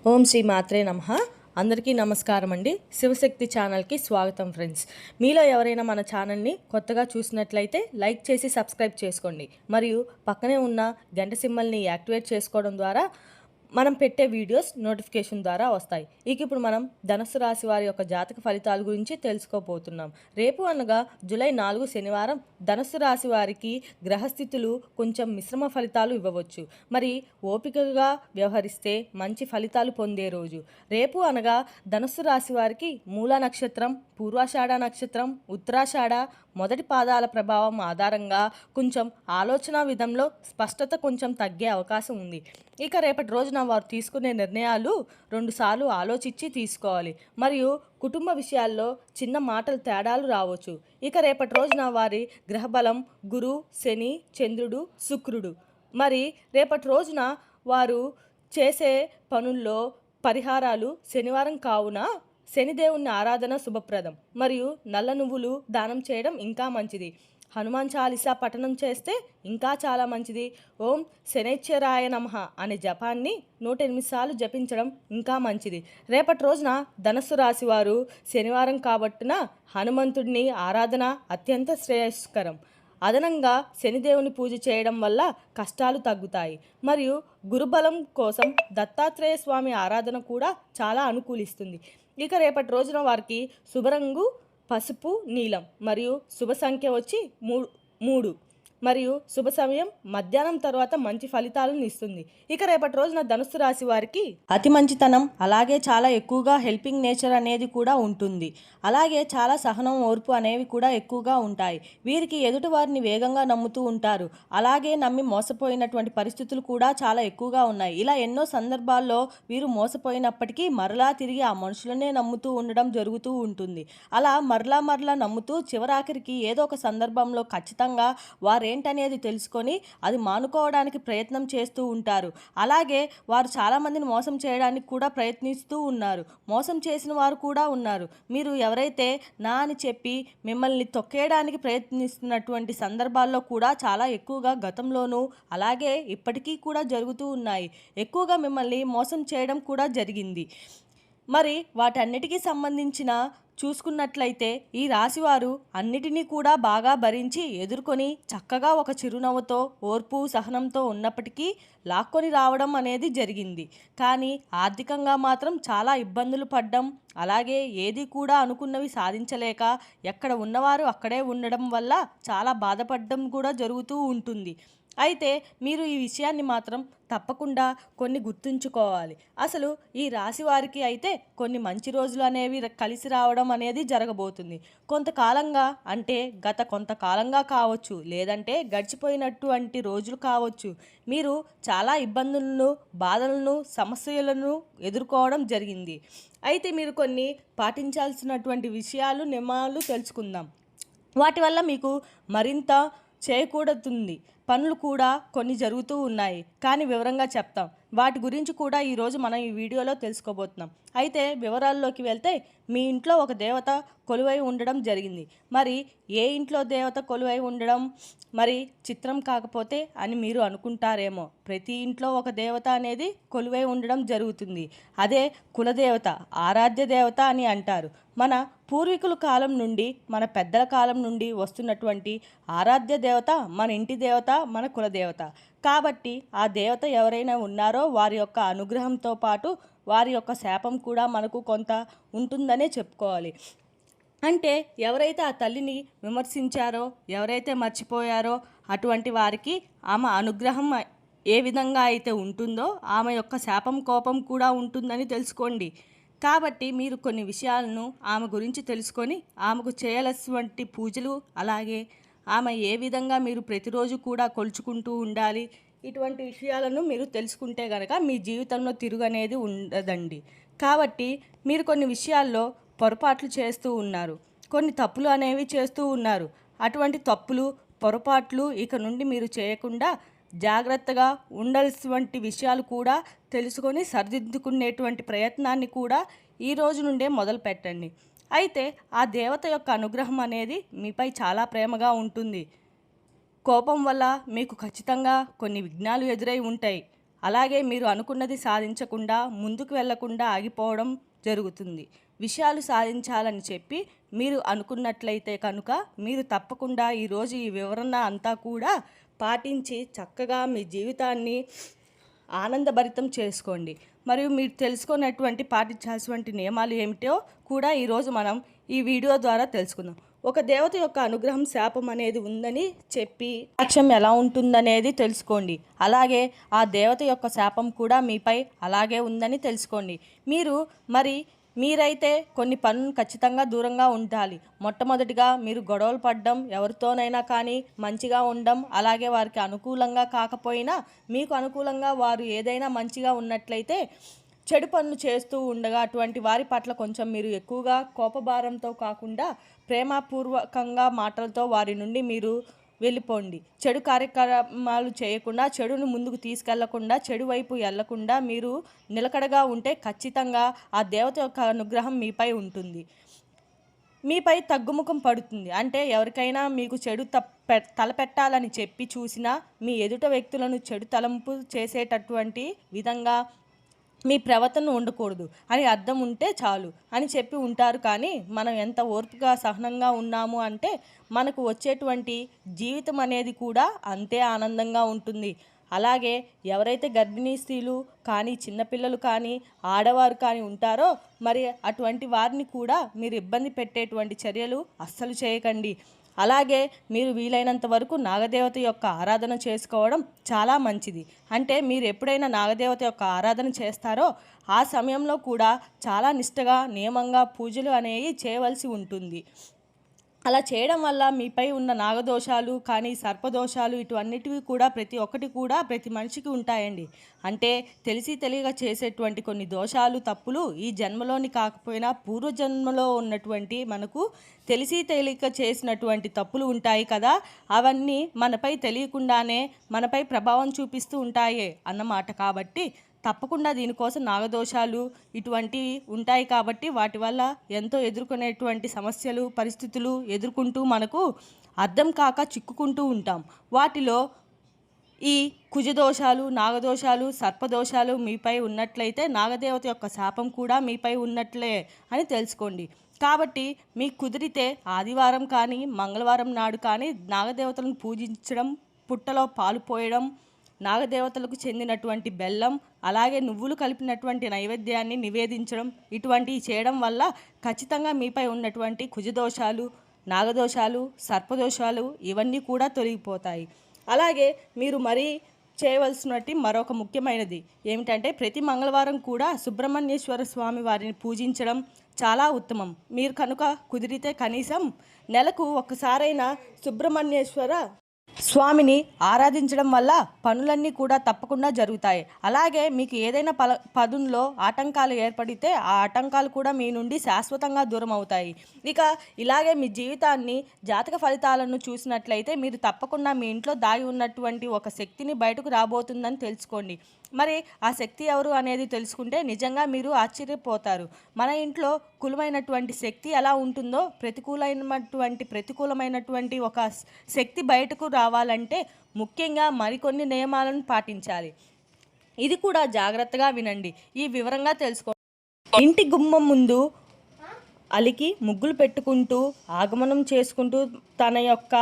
ఓం శ్రీ మాత్రే నమః. అందరికీ నమస్కారం అండి. శివశక్తి ఛానల్కి స్వాగతం ఫ్రెండ్స్. మీలో ఎవరైనా మన ఛానల్ని కొత్తగా చూసినట్లయితే లైక్ చేసి సబ్స్క్రైబ్ చేసుకోండి. మరియు పక్కనే ఉన్న గంట సింబల్ని యాక్టివేట్ చేసుకోవడం ద్వారా మనం పెట్టే వీడియోస్ నోటిఫికేషన్ ద్వారా వస్తాయి. ఇప్పుడు మనం ధనుస్సు రాశి వారి యొక్క జాతక ఫలితాల గురించి తెలుసుకోబోతున్నాం. రేపు అనగా జూలై 4 శనివారం ధనుస్సు రాశి వారికి గ్రహస్థితులు కొంచెం మిశ్రమ ఫలితాలు ఇవ్వవచ్చు. మరి ఓపికగా వ్యవహరిస్తే మంచి ఫలితాలు పొందే రోజు రేపు అనగా ధనుస్సు రాశి వారికి మూల నక్షత్రం, పూర్వాషాఢ నక్షత్రం, ఉత్తరాషాఢ మొదటి పాదాల ప్రభావం ఆధారంగా కొంచెం ఆలోచన విధంలో స్పష్టత కొంచెం తగ్గే అవకాశం ఉంది. రేపటి రోజున వారు తీసుకునే నిర్ణయాలు 2 సార్లు ఆలోచించి తీసుకోవాలి. మరియు కుటుంబ విషయాల్లో చిన్న మాటల తేడాలు రావచ్చు. రేపటి రోజున వారి గ్రహబలం గురు, శని, చంద్రుడు, శుక్రుడు. మరి రేపటి రోజున వారు చేసే పనుల్లో పరిహారాలు శనివారం కావున శనిదేవుని ఆరాధన శుభప్రదం. మరియు నల్ల నువ్వులు దానం చేయడం ఇంకా మంచిది. హనుమాన్ చాలీసా పఠనం చేస్తే ఇంకా చాలా మంచిది. ఓం శనైశ్చరాయ నమః అనే జపాన్ని 108 సార్లు జపించడం ఇంకా మంచిది. రేపటి రోజున ధనుస్సు రాశి వారు శనివారం కాబట్టిన హనుమంతుడిని ఆరాధన అత్యంత శ్రేయస్కరం. అదనంగా శనిదేవుని పూజ చేయడం వల్ల కష్టాలు తగ్గుతాయి. మరియు గురుబలం కోసం దత్తాత్రేయ స్వామి ఆరాధన కూడా చాలా అనుకూలిస్తుంది. రేపటి రోజున వారికి శుభరంగు పసుపు, నీలం. మరియు శుభ సంఖ్య వచ్చి 3 మరియు శుభ సమయం మధ్యాహ్నం తర్వాత మంచి ఫలితాలను ఇస్తుంది. రేపటి రోజున ధనుస్సు రాశి వారికి అతి మంచితనం, అలాగే చాలా ఎక్కువగా హెల్పింగ్ నేచర్ అనేది కూడా ఉంటుంది. అలాగే చాలా సహనం, ఓర్పు అనేవి కూడా ఎక్కువగా ఉంటాయి. వీరికి ఎదుటి వారిని వేగంగా నమ్ముతూ ఉంటారు. అలాగే నమ్మి మోసపోయినటువంటి పరిస్థితులు కూడా చాలా ఎక్కువగా ఉన్నాయి. ఇలా ఎన్నో సందర్భాల్లో వీరు మోసపోయినప్పటికీ మరలా తిరిగి ఆ మనుషులనే నమ్ముతూ ఉండడం జరుగుతూ ఉంటుంది. అలా మరలా నమ్ముతూ చివరాఖరికి ఏదో ఒక సందర్భంలో ఖచ్చితంగా వారేంటనేది తెలుసుకొని అది మానుకోవడానికి ప్రయత్నం చేస్తూ ఉంటారు. అలాగే వారు చాలామందిని మోసం చేయడానికి కూడా ప్రయత్నిస్తూ ఉన్నారు. మోసం చేసిన వారు కూడా ఉన్నారు. మీరు ఎవరైతే నా అని చెప్పి మిమ్మల్ని తొక్కేయడానికి ప్రయత్నిస్తున్నటువంటి సందర్భాల్లో కూడా చాలా ఎక్కువగా గతంలోనూ అలాగే ఇప్పటికీ కూడా జరుగుతూ ఉన్నాయి. ఎక్కువగా మిమ్మల్ని మోసం చేయడం కూడా జరిగింది. మరి వాటన్నిటికీ సంబంధించిన చూసుకున్నట్లయితే ఈ రాశివారు అన్నిటినీ కూడా బాగా భరించి ఎదుర్కొని చక్కగా ఒక చిరునవ్వుతో, ఓర్పు, సహనంతో ఉన్నప్పటికీ లాక్కొని రావడం అనేది జరిగింది. కానీ ఆర్థికంగా మాత్రం చాలా ఇబ్బందులు పడ్డం, అలాగే ఏది కూడా అనుకున్నవి సాధించలేక ఎక్కడ ఉన్నవారు అక్కడే ఉండడం వల్ల చాలా బాధపడడం కూడా జరుగుతూ ఉంటుంది. అయితే మీరు ఈ విషయాన్ని మాత్రం తప్పకుండా కొన్ని గుర్తుంచుకోవాలి. అసలు ఈ రాశి వారికి అయితే కొన్ని మంచి రోజులు అనేవి కలిసి రావడం అనేది జరగబోతుంది. కొంతకాలంగా అంటే గత కొంతకాలంగా కావచ్చు, లేదంటే గడిచిపోయినటువంటి రోజులు కావచ్చు, మీరు చాలా ఇబ్బందులను, బాధలను, సమస్యలను ఎదుర్కోవడం జరిగింది. అయితే మీరు కొన్ని పాటించాల్సినటువంటి విషయాలు, నియమాలు తెలుసుకుందాం. వాటి వల్ల మీకు మరింత చేయకూడతుంది పనులు కూడా కొన్ని జరుగుతూ ఉన్నాయి. కానీ వివరంగా చెప్తాం. వాటి గురించి కూడా ఈరోజు మనం ఈ వీడియోలో తెలుసుకోబోతున్నాం. అయితే వివరాల్లోకి వెళ్తే మీ ఇంట్లో ఒక దేవత కొలువై ఉండడం జరిగింది. మరి ఏ ఇంట్లో దేవత కొలువై ఉండడం మరి చిత్రం కాకపోతే అని మీరు అనుకుంటారేమో. ప్రతి ఇంట్లో ఒక దేవత అనేది కొలువై ఉండడం జరుగుతుంది. అదే కులదేవత, ఆరాధ్య దేవత అని అంటారు. మన పూర్వీకుల కాలం నుండి, మన పెద్దల కాలం నుండి వస్తున్నటువంటి ఆరాధ్య దేవత మన ఇంటి దేవత, మన కులదేవత. కాబట్టి ఆ దేవత ఎవరైనా ఉన్నారో వారి యొక్క అనుగ్రహంతో పాటు వారి యొక్క శాపం కూడా మనకు కొంత ఉంటుందనే చెప్పుకోవాలి. అంటే ఎవరైతే ఆ తల్లిని విమర్శించారో, ఎవరైతే మర్చిపోయారో అటువంటి వారికి ఆమె అనుగ్రహం ఏ విధంగా అయితే ఉంటుందో ఆమె యొక్క శాపం, కోపం కూడా ఉంటుందని తెలుసుకోండి. కాబట్టి మీరు కొన్ని విషయాలను ఆమె గురించి తెలుసుకొని ఆమెకు చేయాల్సినటువంటి పూజలు, అలాగే ఆమె ఏ విధంగా మీరు ప్రతిరోజు కూడా కొలుచుకుంటూ ఉండాలి, ఇటువంటి విషయాలను మీరు తెలుసుకుంటే కనుక మీ జీవితంలో తిరుగు అనేది ఉండదండి. కాబట్టి మీరు కొన్ని విషయాల్లో పొరపాట్లు చేస్తూ ఉన్నారు, కొన్ని తప్పులు అనేవి చేస్తూ ఉన్నారు. అటువంటి తప్పులు, పొరపాట్లు ఇక నుండి మీరు చేయకుండా జాగ్రత్తగా ఉండాల్సినటువంటి విషయాలు కూడా తెలుసుకొని సరిదిద్దుకునేటువంటి ప్రయత్నాన్ని కూడా ఈ రోజు నుండే మొదలు పెట్టండి. అయితే ఆ దేవత యొక్క అనుగ్రహం అనేది మీపై చాలా ప్రేమగా ఉంటుంది. కోపం వల్ల మీకు ఖచ్చితంగా కొన్ని విఘ్నాలు ఎదురై ఉంటాయి. అలాగే మీరు అనుకున్నది సాధించకుండా ముందుకు వెళ్లకుండా ఆగిపోవడం జరుగుతుంది. విషయాలు సాధించాలని చెప్పి మీరు అనుకున్నట్లయితే కనుక మీరు తప్పకుండా ఈరోజు ఈ వివరణ అంతా కూడా పాటించి చక్కగా మీ జీవితాన్ని ఆనందభరితం చేసుకోండి. మరియు మీరు తెలుసుకున్నటువంటి పాటించాల్సినటువంటి నియమాలు ఏమిటో కూడా ఈరోజు మనం ఈ వీడియో ద్వారా తెలుసుకుందాం. ఒక దేవత యొక్క అనుగ్రహం శాపం అనేది ఉందని చెప్పి సాక్ష్యం ఎలా ఉంటుందనేది తెలుసుకోండి. అలాగే ఆ దేవత యొక్క శాపం కూడా మీపై అలాగే ఉందని తెలుసుకోండి. మీరైతే కొన్ని పనులు ఖచ్చితంగా దూరంగా ఉండాలి. మొట్టమొదటిగా మీరు గొడవలు పడడం, ఎవరితోనైనా కానీ మంచిగా ఉండడం, అలాగే వారికి అనుకూలంగా కాకపోయినా మీకు అనుకూలంగా వారు ఏదైనా మంచిగా ఉన్నట్లయితే చెడు పనులు చేస్తూ ఉండగా అటువంటి వారి పట్ల కొంచెం మీరు ఎక్కువగా కోపభారంతో కాకుండా ప్రేమపూర్వకంగా మాటలతో వారి నుండి మీరు వెళ్ళిపోండి. చెడు కార్యక్రమాలు చేయకుండా, చెడును ముందుకు తీసుకెళ్లకుండా, చెడు వైపు వెళ్లకుండా మీరు నిలకడగా ఉంటే ఖచ్చితంగా ఆ దేవత యొక్క అనుగ్రహం మీపై ఉంటుంది. మీపై తగ్గుముఖం పడుతుంది. అంటే ఎవరికైనా మీకు చెడు తలపెట్టాలని చెప్పి చూసినా మీ ఎదుట వ్యక్తులను చెడు తలంపు చేసేటటువంటి విధంగా మీ ప్రవర్తన ఉండకూడదు అని అర్థం ఉంటే చాలు అని చెప్పి ఉంటారు. కానీ మనం ఎంత ఓర్పుగా సహనంగా ఉన్నాము అంటే మనకు వచ్చేటువంటి జీవితం అనేది కూడా అంతే ఆనందంగా ఉంటుంది. అలాగే ఎవరైతే గర్భిణీ స్త్రీలు కానీ, చిన్నపిల్లలు కానీ, ఆడవారు కానీ ఉంటారో మరి అటువంటి వారిని కూడా మీరు ఇబ్బంది పెట్టేటువంటి చర్యలు అస్సలు చేయకండి. అలాగే మీరు వీలైనంత వరకు నాగదేవత యొక్క ఆరాధన చేసుకోవడం చాలా మంచిది. అంటే మీరు ఎప్పుడైనా నాగదేవత యొక్క ఆరాధన చేస్తారో ఆ సమయంలో కూడా చాలా నిష్టగా, నియమంగా పూజలు అనేవి చేయవలసి ఉంటుంది. అలా చేయడం వల్ల మీపై ఉన్న నాగదోషాలు కానీ, సర్పదోషాలు ఇటువన్నిటివి కూడా ప్రతి మనిషికి ఉంటాయండి. అంటే తెలియక చేసేటువంటి కొన్ని దోషాలు, తప్పులు ఈ జన్మలోని కాకపోయినా పూర్వజన్మలో ఉన్నటువంటి మనకు తెలియక చేసినటువంటి తప్పులు ఉంటాయి కదా, అవన్నీ మనపై తెలియకుండానే మనపై ప్రభావం చూపిస్తూ ఉంటాయి అన్నమాట. కాబట్టి తప్పకుండా దీనికోసం నాగదోషాలు ఇటువంటివి ఉంటాయి కాబట్టి వాటి వల్ల ఎంతో ఎదుర్కొనేటువంటి సమస్యలు, పరిస్థితులు ఎదుర్కొంటూ మనకు అర్థం కాక చిక్కుకుంటూ ఉంటాం. వాటిలో ఈ కుజదోషాలు, నాగదోషాలు, సర్పదోషాలు మీపై ఉన్నట్లయితే నాగదేవత యొక్క శాపం కూడా మీపై ఉన్నట్లే అని తెలుసుకోండి. కాబట్టి మీకు కుదిరితే ఆదివారం కానీ, మంగళవారం నాడు కానీ నాగదేవతలను పూజించడం, పుట్టలో పాలు పోయడం, నాగదేవతలకు చెందినటువంటి బెల్లం అలాగే నువ్వులు కలిపినటువంటి నైవేద్యాన్ని నివేదించడం ఇటువంటివి చేయడం వల్ల ఖచ్చితంగా మీపై ఉన్నటువంటి కుజదోషాలు, నాగదోషాలు, సర్పదోషాలు ఇవన్నీ కూడా తొలగిపోతాయి. అలాగే మీరు చేయవలసినటువంటి మరొక ముఖ్యమైనది ఏమిటంటే ప్రతి మంగళవారం కూడా సుబ్రహ్మణ్యేశ్వర స్వామి వారిని పూజించడం చాలా ఉత్తమం. మీరు కనుక కుదిరితే కనీసం నెలకు ఒక్కసారైనా సుబ్రహ్మణ్యేశ్వర స్వామిని ఆరాధించడం వల్ల పనులన్నీ కూడా తప్పకుండా జరుగుతాయి. అలాగే మీకు ఏదైనా పనుల్లో ఆటంకాలు ఏర్పడితే ఆ ఆటంకాలు కూడా మీ నుండి శాశ్వతంగా దూరం అవుతాయి. ఇక ఇలాగే మీ జీవితాన్ని, జాతక ఫలితాలను చూసినట్లయితే మీరు తప్పకుండా మీ ఇంట్లో దాగి ఉన్నటువంటి ఒక శక్తిని బయటకు రాబోతుందని తెలుసుకోండి. మరి ఆ శక్తి ఎవరు అనేది తెలుసుకుంటే నిజంగా మీరు ఆశ్చర్యపోతారు. మన ఇంట్లో కులమైనటువంటి శక్తి ఎలా ఉంటుందో ప్రతికూలమైనటువంటి ఒక శక్తి బయటకు రావాలంటే ముఖ్యంగా మరికొన్ని నియమాలను పాటించాలి. ఇది కూడా జాగ్రత్తగా వినండి. ఈ వివరంగా తెలుసుకోండి. ఇంటి గుమ్మం ముందు అలికి ముగ్గులు పెట్టుకుంటూ ఆగమనం చేసుకుంటూ తన యొక్క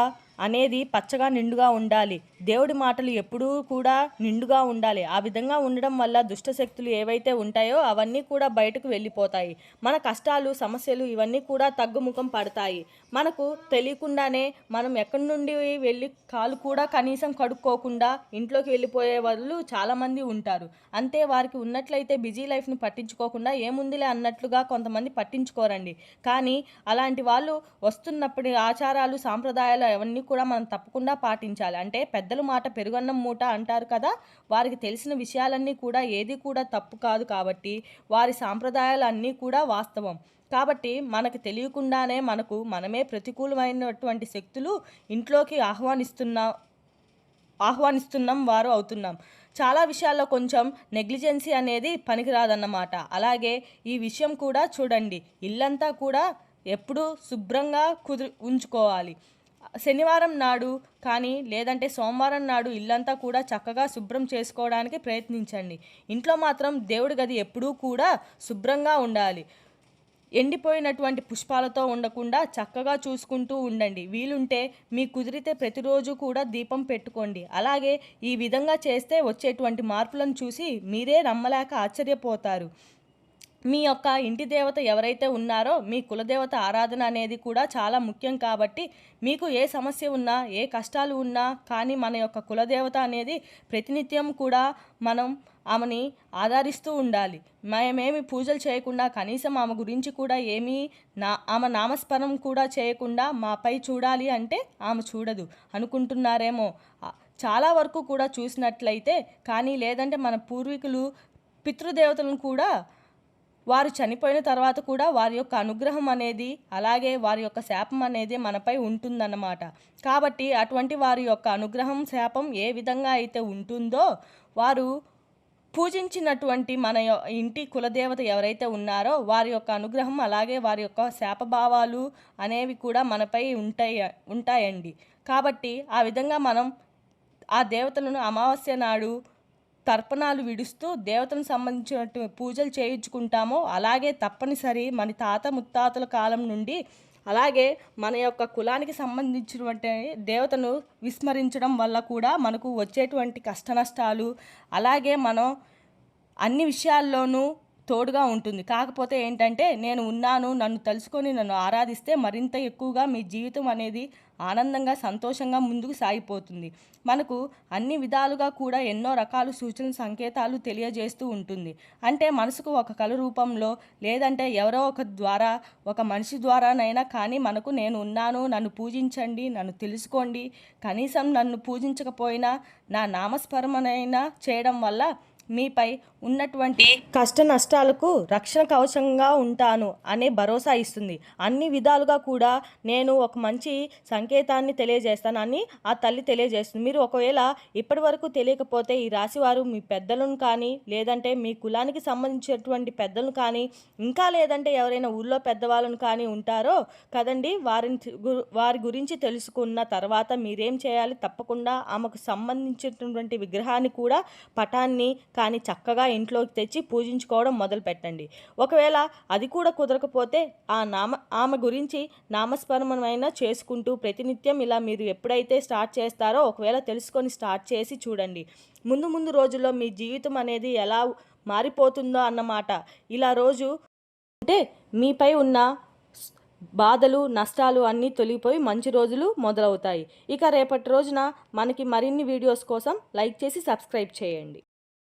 అనేది పచ్చగా నిండుగా ఉండాలి. దేవుడి మాటలు ఎప్పుడూ కూడా నిండుగా ఉండాలి. ఆ విధంగా ఉండడం వల్ల దుష్టశక్తులు ఏవైతే ఉంటాయో అవన్నీ కూడా బయటకు వెళ్ళిపోతాయి. మన కష్టాలు, సమస్యలు ఇవన్నీ కూడా తగ్గుముఖం పడతాయి. మనకు తెలియకుండానే మనం ఎక్కడి నుండి వెళ్ళి కాలు కూడా కనీసం కడుక్కోకుండా ఇంట్లోకి వెళ్ళిపోయే వాళ్ళు చాలామంది ఉంటారు. అంతే వారికి ఉన్నట్లయితే బిజీ లైఫ్ని పట్టించుకోకుండా ఏముందిలే అన్నట్లుగా కొంతమంది పట్టించుకోరండి. కానీ అలాంటి వాళ్ళు వస్తున్నప్పుడు ఆచారాలు, సాంప్రదాయాలు అవన్నీ కూడా మనం తప్పకుండా పాటించాలి. అంటే పెద్దల మాట పెరుగన్నం మూట అంటారు కదా, వారికి తెలిసిన విషయాలన్నీ కూడా ఏది కూడా తప్పు కాదు. కాబట్టి వారి సాంప్రదాయాలు అన్నీ కూడా వాస్తవం. కాబట్టి మనకు తెలియకుండానే మనమే ప్రతికూలమైనటువంటి శక్తులు ఇంట్లోకి ఆహ్వానిస్తున్నాం వారు అవుతున్నాం. చాలా విషయాల్లో కొంచెం నెగ్లిజెన్సీ అనేది పనికిరాదన్నమాట. అలాగే ఈ విషయం కూడా చూడండి, ఇల్లంతా కూడా ఎప్పుడూ శుభ్రంగా ఉంచుకోవాలి. శనివారం నాడు కానీ లేదంటే సోమవారం నాడు ఇల్లంతా కూడా చక్కగా శుభ్రం చేసుకోవడానికి ప్రయత్నించండి. ఇంట్లో మాత్రం దేవుడి గది ఎప్పుడూ కూడా శుభ్రంగా ఉండాలి. ఎండిపోయినటువంటి పుష్పాలతో ఉండకుండా చక్కగా చూసుకుంటూ ఉండండి. వీలుంటే మీకు కుదిరితే ప్రతిరోజు కూడా దీపం పెట్టుకోండి. అలాగే ఈ విధంగా చేస్తే వచ్చేటువంటి మార్పులను చూసి మీరే నమ్మలేక ఆశ్చర్యపోతారు. మీ యొక్క ఇంటి దేవత ఎవరైతే ఉన్నారో మీ కులదేవత ఆరాధన అనేది కూడా చాలా ముఖ్యం. కాబట్టి మీకు ఏ సమస్య ఉన్నా ఏ కష్టాలు ఉన్నా కానీ మన యొక్క కులదేవత అనేది ప్రతినిత్యం కూడా మనం ఆమెని ఆదరిస్తూ ఉండాలి. మేమేమి పూజలు చేయకుండా కనీసం ఆమె గురించి కూడా ఆమె నామస్మరణం కూడా చేయకుండా మాపై చూడాలి అంటే ఆమె చూడదు అనుకుంటున్నారేమో. చాలా వరకు కూడా చూసినట్లయితే కానీ లేదంటే మన పూర్వీకులు పితృదేవతలను కూడా వారు చనిపోయిన తర్వాత కూడా వారి యొక్క అనుగ్రహం అనేది అలాగే వారి యొక్క శాపం అనేది మనపై ఉంటుందన్నమాట. కాబట్టి అటువంటి వారి యొక్క అనుగ్రహం శాపం ఏ విధంగా అయితే ఉంటుందో వారు పూజించినటువంటి మన ఇంటి కులదేవత ఎవరైతే ఉన్నారో వారి యొక్క అనుగ్రహం అలాగే వారి యొక్క శాపభావాలు అనేవి కూడా మనపై ఉంటాయండి. కాబట్టి ఆ విధంగా మనం ఆ దేవతలను అమావాస్య నాడు తర్పణాలు విడుస్తూ దేవతలకు సంబంధించినట్టు పూజలు చేయించుకుంటామో అలాగే తప్పనిసరి మన తాత ముత్తాతల కాలం నుండి అలాగే మన యొక్క కులానికి సంబంధించినటువంటి దేవతను విస్మరించడం వల్ల కూడా మనకు వచ్చేటువంటి కష్ట నష్టాలు అలాగే మనం అన్ని విషయాల్లోనూ తోడుగా ఉంటుంది. కాకపోతే ఏంటంటే నేను ఉన్నాను, నన్ను తెలుసుకొని నన్ను ఆరాధిస్తే మరింత ఎక్కువగా మీ జీవితం అనేది ఆనందంగా సంతోషంగా ముందుకు సాగిపోతుంది. మనకు అన్ని విధాలుగా కూడా ఎన్నో రకాల సూచన సంకేతాలు తెలియజేస్తూ ఉంటుంది. అంటే మనసుకు ఒక కళ రూపంలో లేదంటే ఎవరో ఒక ద్వారా ఒక మనిషి ద్వారానైనా కానీ మనకు నేను ఉన్నాను, నన్ను పూజించండి, నన్ను తెలుసుకోండి, కనీసం నన్ను పూజించకపోయినా నా నామస్మరణైనా చేయడం వల్ల మీపై ఉన్నటువంటి కష్ట నష్టాలకు రక్షణ కవచంగా ఉంటాను అనే భరోసా ఇస్తుంది. అన్ని విధాలుగా కూడా నేను ఒక మంచి సంకేతాన్ని తెలియజేస్తాను అని ఆ తల్లి తెలియజేస్తుంది. మీరు ఒకవేళ ఇప్పటి వరకు తెలియకపోతే ఈ రాశివారు మీ పెద్దలను కానీ లేదంటే మీ కులానికి సంబంధించినటువంటి పెద్దలను కానీ ఇంకా లేదంటే ఎవరైనా ఊళ్ళో పెద్దవాళ్ళను కానీ ఉంటారో కదండి, వారి గురించి తెలుసుకున్న తర్వాత మీరేం చేయాలి, తప్పకుండా ఆమెకు సంబంధించినటువంటి విగ్రహాన్ని కూడా పటాన్ని కానీ చక్కగా ఇంట్లోకి తెచ్చి పూజించుకోవడం మొదలు పెట్టండి. ఒకవేళ అది కూడా కుదరకపోతే ఆమె గురించి నామస్మరణమైనా చేసుకుంటూ ప్రతినిత్యం ఇలా మీరు ఎప్పుడైతే స్టార్ట్ చేస్తారో ఒకవేళ తెలుసుకొని స్టార్ట్ చేసి చూడండి. ముందు రోజుల్లో మీ జీవితం అనేది ఎలా మారిపోతుందో అన్నమాట. ఇలా రోజు అంటే మీపై ఉన్న బాధలు నష్టాలు అన్నీ తొలగిపోయి మంచి రోజులు మొదలవుతాయి. ఇక రేపటి రోజున మనకి మరిన్ని వీడియోస్ కోసం లైక్ చేసి సబ్స్క్రైబ్ చేయండి.